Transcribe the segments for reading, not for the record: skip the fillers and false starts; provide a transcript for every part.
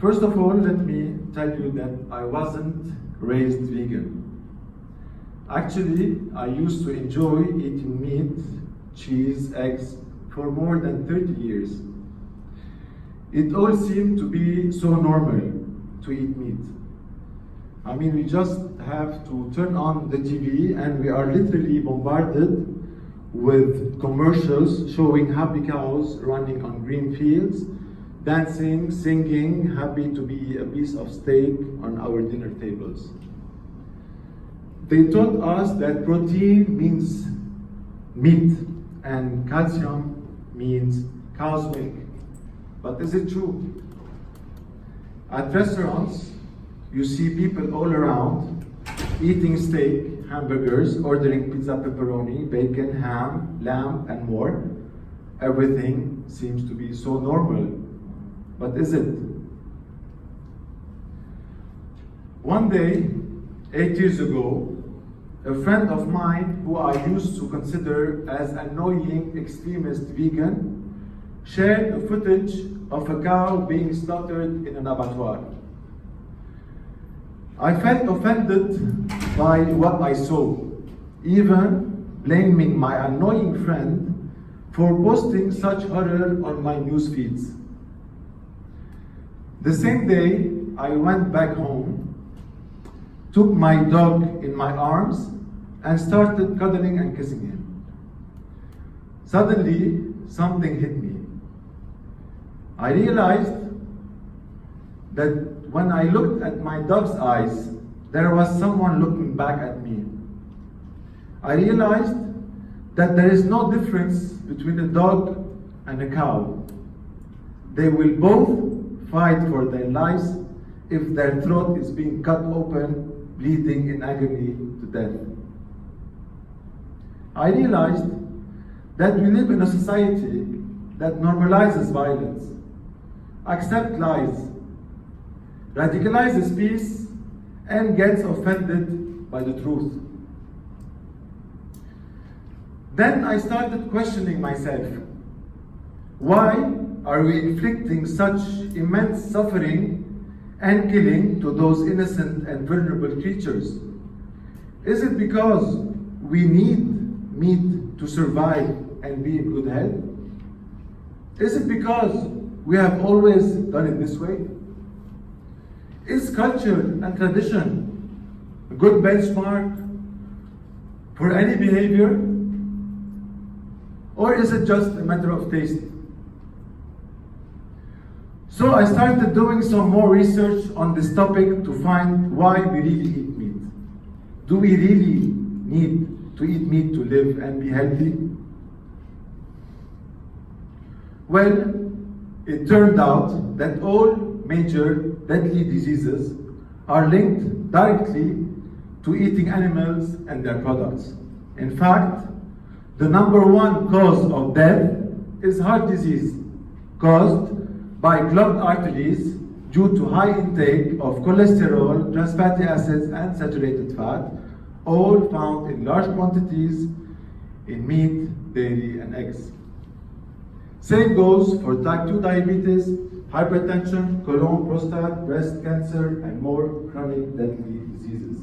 First of all, let me tell you that I wasn't raised vegan. Actually, I used to enjoy eating meat, cheese, eggs for more than 30 years. It all seemed to be so normal to eat meat. I mean, we just have to turn on the TV and we are literally bombarded with commercials showing happy cows running on green fields, dancing, singing, happy to be a piece of steak on our dinner tables. They taught us that protein means meat and calcium means cow's milk. But is it true? At restaurants, you see people all around eating steak, hamburgers, ordering pizza, pepperoni, bacon, ham, lamb, and more. Everything seems to be so normal. But is it? One day, 8 years ago, a friend of mine who I used to consider as annoying extremist vegan shared a footage of a cow being slaughtered in an abattoir. I felt offended by what I saw, even blaming my annoying friend for posting such horror on my news feeds. The same day, I went back home, took my dog in my arms, and started cuddling and kissing him. Suddenly, something hit me. I realized that when I looked at my dog's eyes, there was someone looking back at me. I realized that there is no difference between a dog and a cow. They will both fight for their lives if their throat is being cut open, bleeding in agony to death. I realized that we live in a society that normalizes violence, accepts lies, radicalizes peace, and gets offended by the truth. Then I started questioning myself. Why are we inflicting such immense suffering and killing to those innocent and vulnerable creatures? Is it because we need meat to survive and be in good health? Is it because we have always done it this way? Is culture and tradition a good benchmark for any behavior? Or is it just a matter of taste? So I started doing some more research on this topic to find why we really eat meat. Do we really need to eat meat to live and be healthy? Well, it turned out that all major deadly diseases are linked directly to eating animals and their products. In fact, the number one cause of death is heart disease, caused by clogged arteries due to high intake of cholesterol, trans fatty acids, and saturated fat, all found in large quantities in meat, dairy, and eggs. Same goes for type 2 diabetes, hypertension, colon, prostate, breast cancer, and more chronic deadly diseases.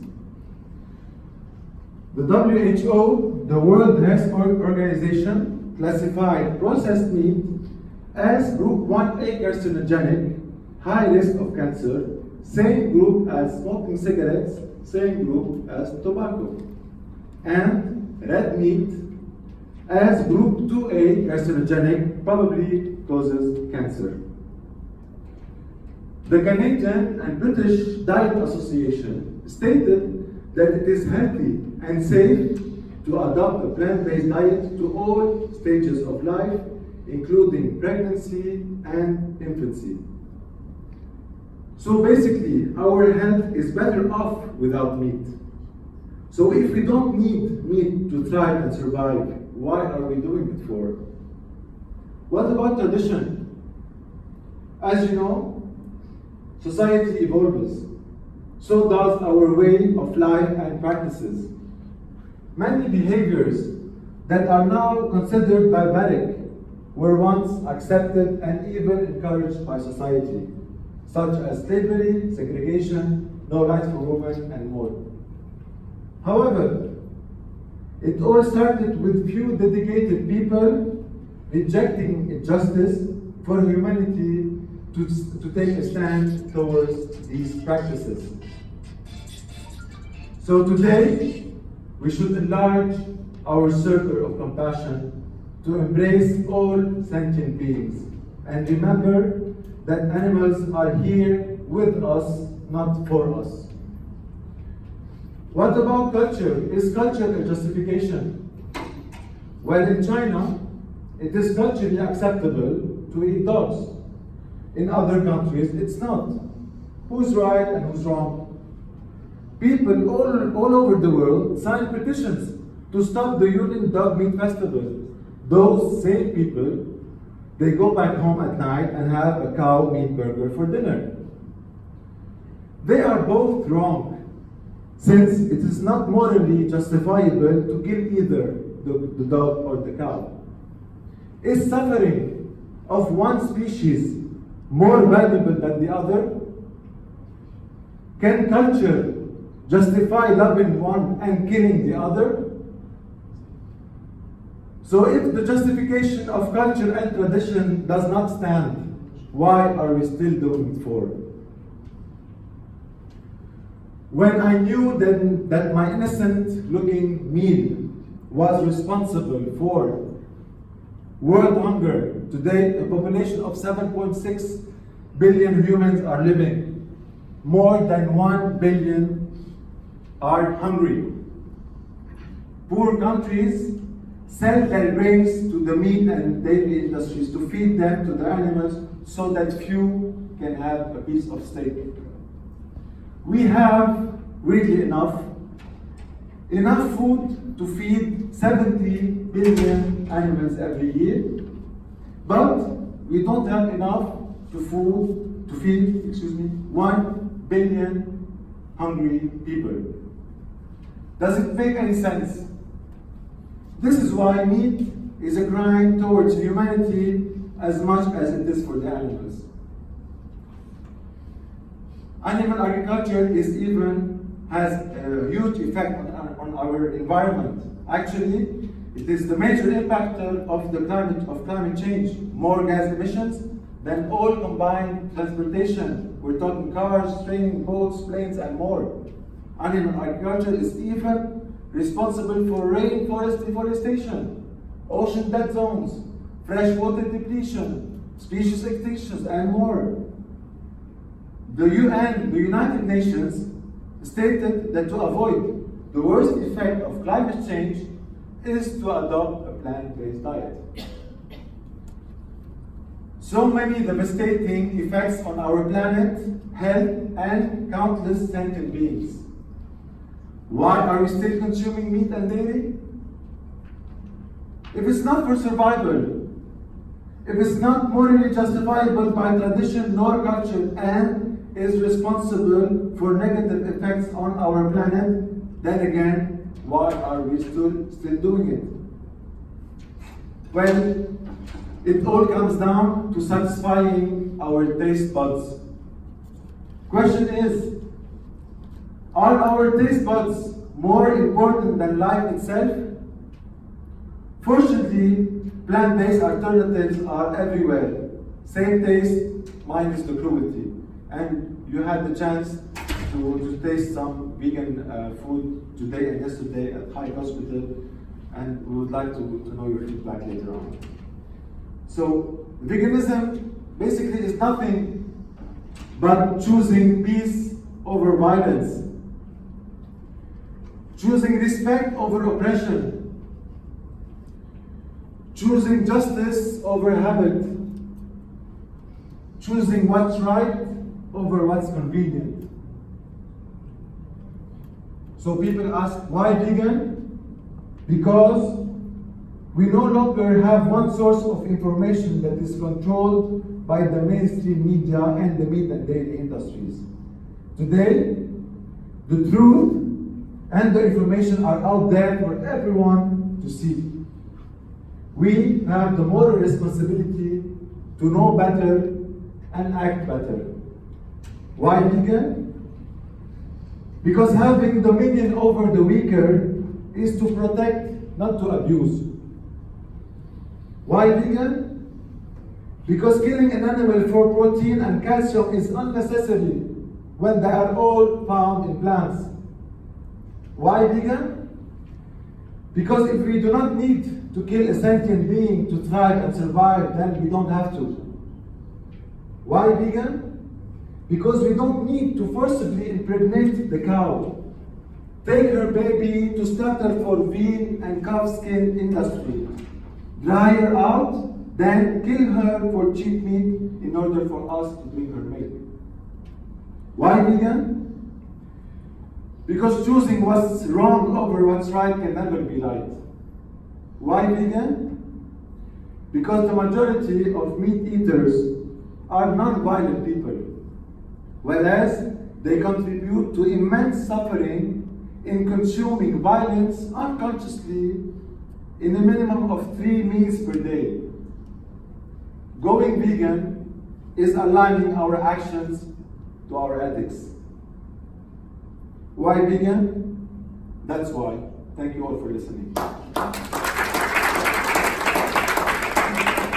The WHO, the World Health Organization, classified processed meat as group 1A carcinogenic, high risk of cancer, same group as smoking cigarettes, same group as tobacco, and red meat as group 2A carcinogenic, probably causes cancer. The Canadian and British Diet Association stated that it is healthy and safe to adopt a plant-based diet to all stages of life, including pregnancy and infancy. So basically, our health is better off without meat. So if we don't need meat to thrive and survive, why are we doing it for? What about tradition? As you know, society evolves. So does our way of life and practices. Many behaviors that are now considered barbaric were once accepted and even encouraged by society. such as slavery, segregation, no rights for women, and more. However, it all started with few dedicated people rejecting injustice for humanity to take a stand towards these practices. So today, we should enlarge our circle of compassion to embrace all sentient beings and remember that animals are here with us, not for us. What about culture? Is culture a justification? Well, in China, it is culturally acceptable to eat dogs. In other countries, it's not. Who's right and who's wrong? People all over the world sign petitions to stop the Yulin Dog Meat Festival. Those same people, they go back home at night and have a cow meat burger for dinner. They are both wrong, since it is not morally justifiable to kill either the dog or the cow. Is suffering of one species more valuable than the other? Can culture justify loving one and killing the other? So if the justification of culture and tradition does not stand, why are we still doing it for? When I knew then that my innocent-looking meal was responsible for world hunger, today a population of 7.6 billion humans are living. More than 1 billion are hungry. Poor countries sell their grains to the meat and dairy industries to feed them to the animals so that few can have a piece of steak. We have really enough food to feed 70 billion animals every year, but we don't have enough to feed 1 billion hungry people. Does it make any sense? This is why meat is a crime towards humanity as much as it is for the animals. Animal agriculture has a huge effect on our environment. Actually, it is the major impactor of climate change. More gas emissions than all combined transportation. We're talking cars, trains, boats, planes, and more. Animal agriculture is even responsible for rainforest deforestation, ocean dead zones, freshwater depletion, species extinctions, and more. The UN, the United Nations, stated that to avoid the worst effect of climate change is to adopt a plant-based diet. So many devastating effects on our planet, health, and countless sentient beings. Why are we still consuming meat and dairy? If it's not for survival, if it's not morally justifiable by tradition nor culture, and is responsible for negative effects on our planet, then again, why are we still doing it? Well, it all comes down to satisfying our taste buds. Question is, are our taste buds more important than life itself? Fortunately, plant-based alternatives are everywhere. Same taste, minus the cruelty. And you had the chance to taste some vegan food today and yesterday at Hayek Hospital, and we would like to know your feedback later on. So, veganism basically is nothing but choosing peace over violence, choosing respect over oppression, choosing justice over habit, choosing what's right over what's convenient. So people ask, why vegan? Because we no longer have one source of information that is controlled by the mainstream media and the meat and dairy industries. Today, the truth and the information are out there for everyone to see. We have the moral responsibility to know better and act better. Why vegan? Because having dominion over the weaker is to protect, not to abuse. Why vegan? Because killing an animal for protein and calcium is unnecessary when they are all found in plants. Why vegan? Because if we do not need to kill a sentient being to thrive and survive, then we don't have to. Why vegan? Because we don't need to forcibly impregnate the cow, take her baby to slaughter for veal and calfskin industry, dry her out, then kill her for cheap meat in order for us to drink her milk. Why vegan? Because choosing what's wrong over what's right can never be right. Why vegan? Because the majority of meat eaters are non-violent people, whereas they contribute to immense suffering in consuming violence unconsciously in a minimum of 3 meals per day. Going vegan is aligning our actions to our ethics. Why vegan? That's why. Thank you all for listening.